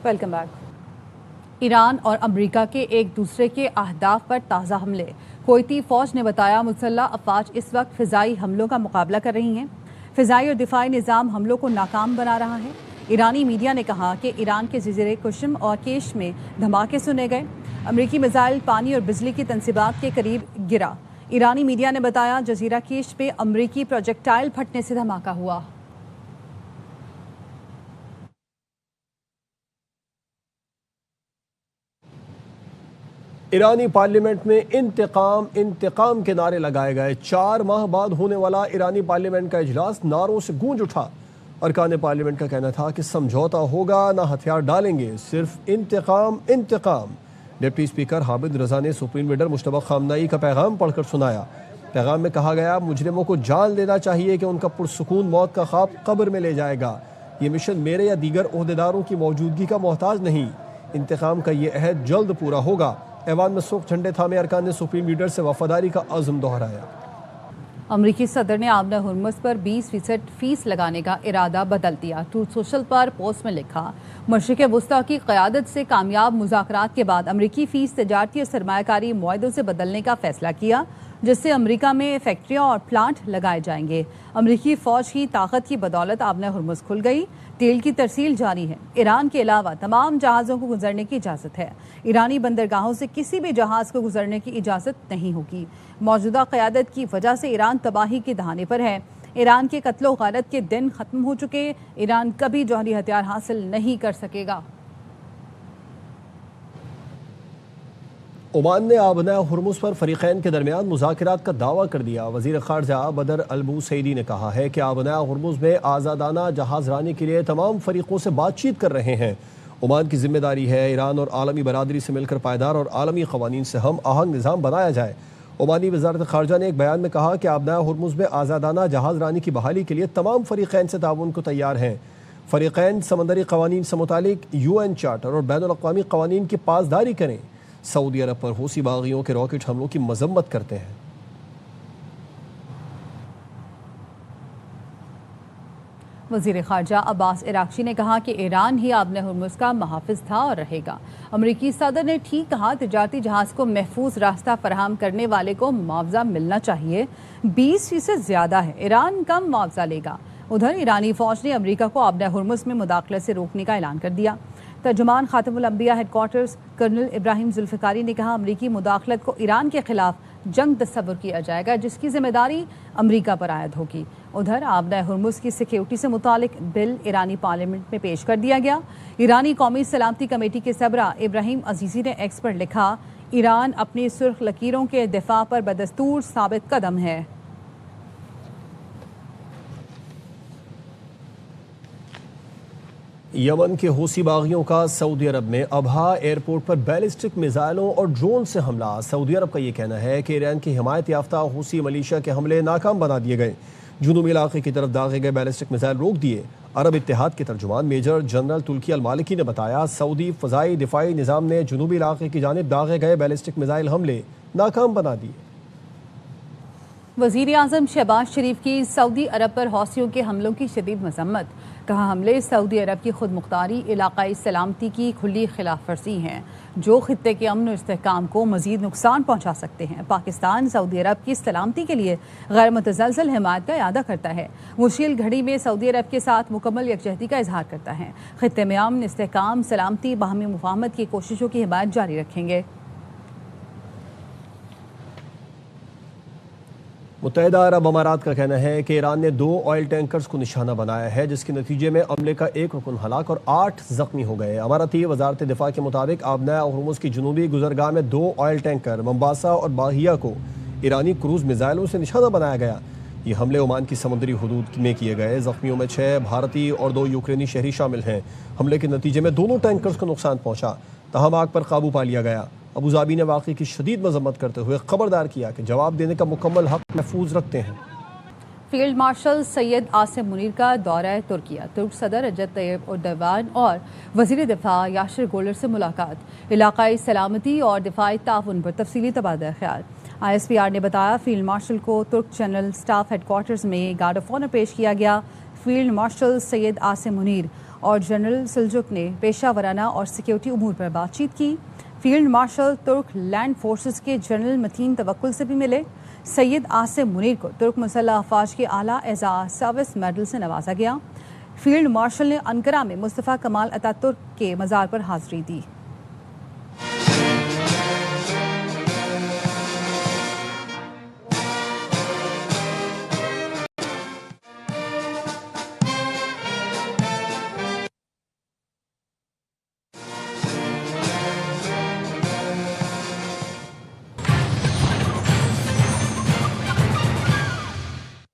Welcome back. Iran اور امریکہ کے ایک دوسرے کے اہداف پر تازہ حملے۔ کویتی فوج نے بتایا مسلح افواج اس وقت فضائی حملوں کا مقابلہ کر رہی ہیں۔ فضائی اور دفاعی نظام حملوں کو ناکام بنا رہا ہے۔ ایرانی میڈیا نے کہا کہ ایران کے جزیرے قشم اور کیش میں دھماکے سنے گئے۔ امریکی میزائل پانی اور بجلی کی تنصیبات کے قریب گرا۔ ایرانی میڈیا نے بتایا جزیرہ کیش پہ امریکی پروجیکٹائل پھٹنے سے دھماکہ ہوا۔ ایرانی پارلیمنٹ میں انتقام انتقام کے نعرے لگائے گئے۔ 4 ماہ بعد ہونے والا ایرانی پارلیمنٹ کا اجلاس نعروں سے گونج اٹھا۔ ارکان پارلیمنٹ کا کہنا تھا کہ سمجھوتا ہوگا، نہ ہتھیار ڈالیں گے، صرف انتقام انتقام۔ ڈپٹی اسپیکر حامد رضا نے سپریم لیڈر مشتبہ خامنہئی کا پیغام پڑھ کر سنایا۔ پیغام میں کہا گیا مجرموں کو جان لینا چاہیے کہ ان کا پرسکون موت کا خواب قبر میں لے جائے گا۔ یہ مشن میرے یا دیگر عہدیداروں کی موجودگی کا محتاج نہیں۔ انتقام کا یہ عہد جلد پورا ہوگا۔ ایوان میں سرخ جھنڈے تھامے ارکان نے سپریم لیڈر سے وفاداری کا عزم دہرایا۔ امریکی صدر نے آبنہ ہرمز پر 20% فیس لگانے کا ارادہ بدل دیا۔ ٹروتھ سوشل پر پوسٹ میں لکھا مشرق وسطیٰ کی قیادت سے کامیاب مذاکرات کے بعد امریکی فیس تجارتی اور سرمایہ کاری معاہدوں سے بدلنے کا فیصلہ کیا، جس سے امریکہ میں فیکٹریاں اور پلانٹ لگائے جائیں گے۔ امریکی فوج کی طاقت کی بدولت آبنہ ہرمز کھل گئی۔ تیل کی ترسیل جاری ہے۔ ایران کے علاوہ تمام جہازوں کو گزرنے کی اجازت ہے۔ ایرانی بندرگاہوں سے کسی بھی جہاز کو گزرنے کی اجازت نہیں ہوگی۔ موجودہ قیادت کی وجہ سے ایران تباہی کے دہانے پر ہے۔ ایران کے قتل و غارت کے دن ختم ہو چکے۔ ایران کبھی جوہری ہتھیار حاصل نہیں کر سکے گا۔ عمان نے آبنہ ہرمز پر فریقین کے درمیان مذاکرات کا دعویٰ کر دیا۔ وزیر خارجہ بدر البوسیدی نے کہا ہے کہ آبنہ ہرمز میں آزادانہ جہاز رانی کے لیے تمام فریقوں سے بات چیت کر رہے ہیں۔ عمان کی ذمہ داری ہے ایران اور عالمی برادری سے مل کر پائیدار اور عالمی قوانین سے ہم آہنگ نظام بنایا جائے۔ عمانی وزارت خارجہ نے ایک بیان میں کہا کہ آبنہ ہرمز میں آزادانہ جہاز رانی کی بحالی کے لیے تمام فریقین سے تعاون کو تیار ہیں۔ فریقین سمندری قوانین سے متعلق UN چارٹر اور بین الاقوامی قوانین کی پاسداری کریں۔ سعودی عرب پر حوثی باغیوں کے راکٹ حملوں کی مذمت کرتے ہیں۔ وزیر خارجہ عباس عراقچی نے کہا کہ ایران ہی آبنہ ہرمز کا محافظ تھا اور رہے گا۔ امریکی صدر نے ٹھیک کہا تجارتی جہاز کو محفوظ راستہ فراہم کرنے والے کو معاوضہ ملنا چاہیے۔ 20% زیادہ ہے، ایران کم معاوضہ لے گا۔ ادھر ایرانی فوج نے امریکہ کو آبنہ ہرمز میں مداخلت سے روکنے کا اعلان کر دیا۔ ترجمان خاتم الانبیاء ہیڈ کوارٹرز کرنل ابراہیم ذوالفقاری نے کہا امریکی مداخلت کو ایران کے خلاف جنگ تصور کیا جائے گا جس کی ذمہ داری امریکہ پر عائد ہوگی۔ ادھر آبنہ ہرمز کی سیکیورٹی سے متعلق بل ایرانی پارلیمنٹ میں پیش کر دیا گیا۔ ایرانی قومی سلامتی کمیٹی کے سربراہ ابراہیم عزیزی نے ایکس پر لکھا ایران اپنی سرخ لکیروں کے دفاع پر بدستور ثابت قدم ہے۔ یمن کے حوثی باغیوں کا سعودی عرب میں ابہا ایئرپورٹ پر بیلسٹک میزائلوں اور ڈرون سے حملہ۔ سعودی عرب کا یہ کہنا ہے کہ ایران کی حمایت یافتہ حوثی ملیشیا کے حملے ناکام بنا دیے گئے۔ جنوبی علاقے کی طرف داغے گئے بیلسٹک میزائل روک دیے۔ عرب اتحاد کے ترجمان میجر جنرل تلکی المالکی نے بتایا سعودی فضائی دفاعی نظام نے جنوبی علاقے کی جانب داغے گئے بیلسٹک میزائل حملے ناکام بنا دیے۔ وزیر اعظم شہباز شریف کی سعودی عرب پر حوثیوں کے حملوں کی شدید مذمت۔ کہا حملے سعودی عرب کی خود مختاری، علاقائی سلامتی کی کھلی خلاف ورزی ہیں جو خطے کے امن و استحکام کو مزید نقصان پہنچا سکتے ہیں۔ پاکستان سعودی عرب کی سلامتی کے لیے غیر متزلزل حمایت کا اعادہ کرتا ہے۔ مشکل گھڑی میں سعودی عرب کے ساتھ مکمل یکجہتی کا اظہار کرتا ہے۔ خطے میں امن، استحکام، سلامتی، باہمی مفاہمت کی کوششوں کی حمایت جاری رکھیں گے۔ متحدہ عرب امارات کا کہنا ہے کہ ایران نے 2 آئل ٹینکرز کو نشانہ بنایا ہے جس کے نتیجے میں عملے کا 1 رکن ہلاک اور 8 زخمی ہو گئے۔ اماراتی وزارت دفاع کے مطابق آبنہ ہرمز کی جنوبی گزرگاہ میں 2 آئل ٹینکر ممباسا اور باہیا کو ایرانی کروز میزائلوں سے نشانہ بنایا گیا۔ یہ حملے عمان کی سمندری حدود میں کیے گئے۔ زخمیوں میں 6 بھارتی اور 2 یوکرینی شہری شامل ہیں۔ حملے کے نتیجے میں دونوں ٹینکرز کو نقصان پہنچا، تاہم آگ پر قابو پا لیا گیا۔ ابوظہبی نے واقعے کی شدید مذمت کرتے ہوئے خبردار کیا کہ جواب دینے کا مکمل حق محفوظ رکھتے ہیں۔ فیلڈ مارشل سید عاصم منیر کا دورہ ترکیہ۔ ترک صدر رجب طیب اردوغان اور وزیر دفاع یاشر گولر سے ملاقات۔ علاقائی سلامتی اور دفاعی تعاون پر تفصیلی تبادلہ خیال۔ ISPR نے بتایا فیلڈ مارشل کو ترک جنرل سٹاف ہیڈ کوارٹرز میں گارڈ آف آنر پیش کیا گیا۔ فیلڈ مارشل سید عاصم منیر اور جنرل سلجک نے پیشہ ورانہ اور سیکیورٹی امور پر بات چیت کی۔ فیلڈ مارشل ترک لینڈ فورسز کے جنرل متین توکل سے بھی ملے۔ سید عاصم منیر کو ترک مسلح افواج کے اعلیٰ اعزاز سروس میڈل سے نوازا گیا۔ فیلڈ مارشل نے انقرہ میں مصطفیٰ کمال اتاترک کے مزار پر حاضری دی۔